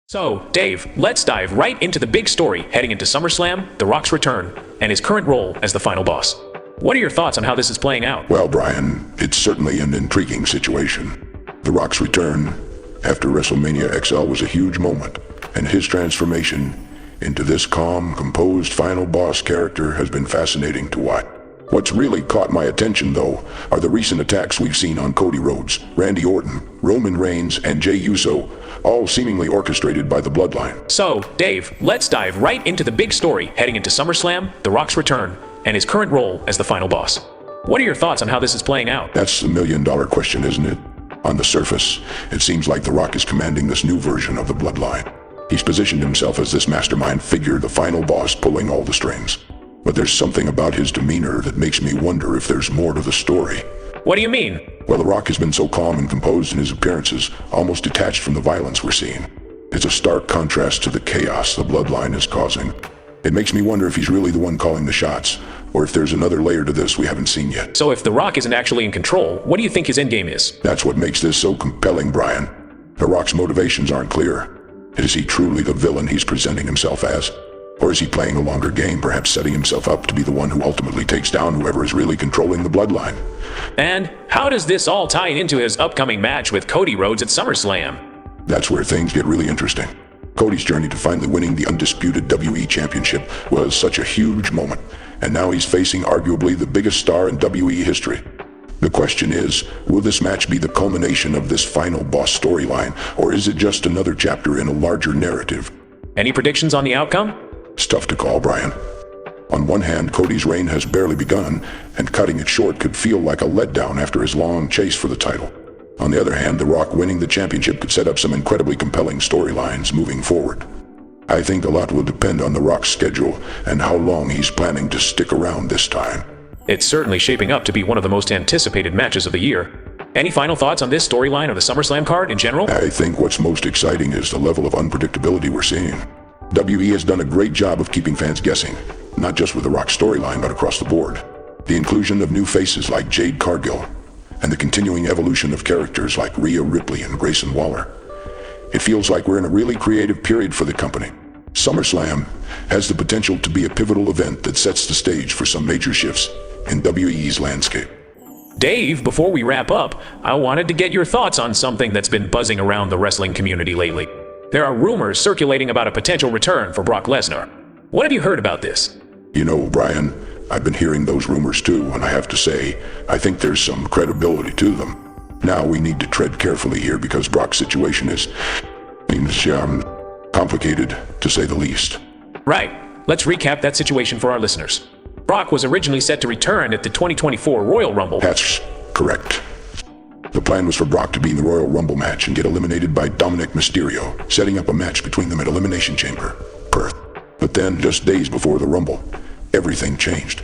So, Dave, let's dive right into the big story heading into SummerSlam, The Rock's return, and his current role as the final boss. What are your thoughts on how this is playing out? Well, Brian, it's certainly an intriguing situation. The Rock's return after WrestleMania XL was a huge moment, and his transformation into this calm, composed final boss character has been fascinating to watch. What's really caught my attention, though, are the recent attacks we've seen on Cody Rhodes, Randy Orton, Roman Reigns, and Jey Uso, all seemingly orchestrated by the Bloodline. So, Dave, let's dive right into the big story heading into SummerSlam, The Rock's return, and his current role as the final boss. What are your thoughts on how this is playing out? That's the million-dollar question, isn't it? On the surface, it seems like The Rock is commanding this new version of the Bloodline. He's positioned himself as this mastermind figure, the final boss pulling all the strings. But there's something about his demeanor that makes me wonder if there's more to the story. What do you mean? Well, The Rock has been so calm and composed in his appearances, almost detached from the violence we're seeing. It's a stark contrast to the chaos the Bloodline is causing. It makes me wonder if he's really the one calling the shots, or if there's another layer to this we haven't seen yet. So if The Rock isn't actually in control, what do you think his endgame is? That's what makes this so compelling, Brian. The Rock's motivations aren't clear. Is he truly the villain he's presenting himself as? Or is he playing a longer game, perhaps setting himself up to be the one who ultimately takes down whoever is really controlling the Bloodline? And how does this all tie into his upcoming match with Cody Rhodes at SummerSlam? That's where things get really interesting. Cody's journey to finally winning the undisputed WWE Championship was such a huge moment, and now he's facing arguably the biggest star in WWE history. The question is, will this match be the culmination of this final boss storyline, or is it just another chapter in a larger narrative? Any predictions on the outcome? It's tough to call, Brian. On one hand, Cody's reign has barely begun, and cutting it short could feel like a letdown after his long chase for the title. On the other hand, The Rock winning the championship could set up some incredibly compelling storylines moving forward. I think a lot will depend on The Rock's schedule and how long he's planning to stick around this time. It's certainly shaping up to be one of the most anticipated matches of the year. Any final thoughts on this storyline or the SummerSlam card in general? I think what's most exciting is the level of unpredictability we're seeing. WWE has done a great job of keeping fans guessing, not just with The Rock's storyline, but across the board. The inclusion of new faces like Jade Cargill, and the continuing evolution of characters like Rhea Ripley and Grayson Waller. It feels like we're in a really creative period for the company. SummerSlam has the potential to be a pivotal event that sets the stage for some major shifts in WWE's landscape. Dave, before we wrap up, I wanted to get your thoughts on something that's been buzzing around the wrestling community lately. There are rumors circulating about a potential return for Brock Lesnar. What have you heard about this? You know, Brian, I've been hearing those rumors too, and I have to say, I think there's some credibility to them. Now we need to tread carefully here because Brock's situation is complicated, to say the least. Right. Let's recap that situation for our listeners. Brock was originally set to return at the 2024 Royal Rumble. That's correct. The plan was for Brock to be in the Royal Rumble match and get eliminated by Dominic Mysterio, setting up a match between them at Elimination Chamber, Perth. But then, just days before the Rumble, everything changed.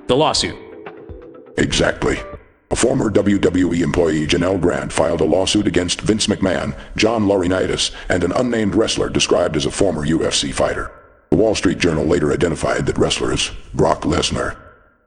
The lawsuit. Exactly. A former WWE employee, Janelle Grant, filed a lawsuit against Vince McMahon, John Laurinaitis, and an unnamed wrestler described as a former UFC fighter. The Wall Street Journal later identified that wrestler as Brock Lesnar.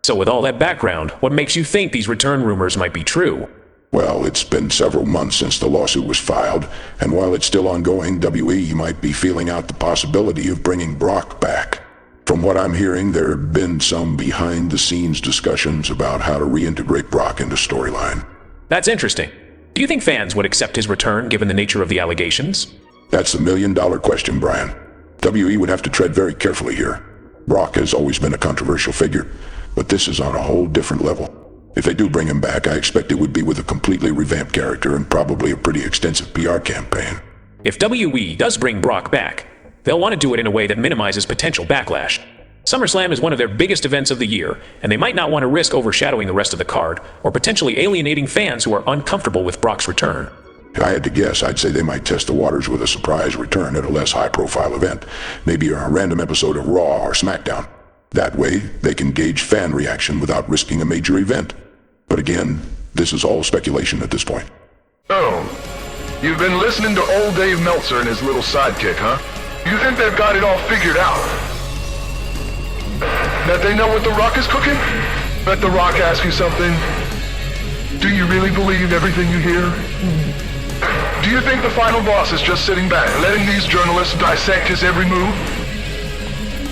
So with all that background, what makes you think these return rumors might be true? Well, it's been several months since the lawsuit was filed, and while it's still ongoing, WWE might be feeling out the possibility of bringing Brock back. From what I'm hearing, there have been some behind-the-scenes discussions about how to reintegrate Brock into storyline. That's interesting. Do you think fans would accept his return given the nature of the allegations? That's the million-dollar question, Brian. WWE would have to tread very carefully here. Brock has always been a controversial figure, but this is on a whole different level. If they do bring him back, I expect it would be with a completely revamped character and probably a pretty extensive PR campaign. If WWE does bring Brock back, they'll want to do it in a way that minimizes potential backlash. SummerSlam is one of their biggest events of the year, and they might not want to risk overshadowing the rest of the card or potentially alienating fans who are uncomfortable with Brock's return. If I had to guess, I'd say they might test the waters with a surprise return at a less high-profile event, maybe a random episode of Raw or SmackDown. That way, they can gauge fan reaction without risking a major event. But again, this is all speculation at this point. Oh, you've been listening to old Dave Meltzer and his little sidekick, huh? You think they've got it all figured out? That they know what The Rock is cooking? Let The Rock ask you something. Do you really believe everything you hear? Do you think the final boss is just sitting back, letting these journalists dissect his every move?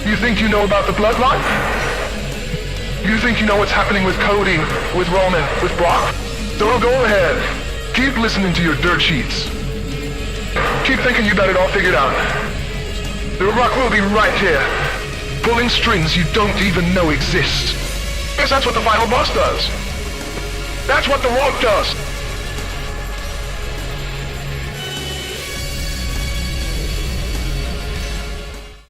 You think you know about the bloodline? You think you know what's happening with Cody, with Roman, with Brock? So go ahead. Keep listening to your dirt sheets. Keep thinking you got it all figured out. The Rock will be right here, pulling strings you don't even know exist. Guess that's what the final boss does. That's what The Rock does.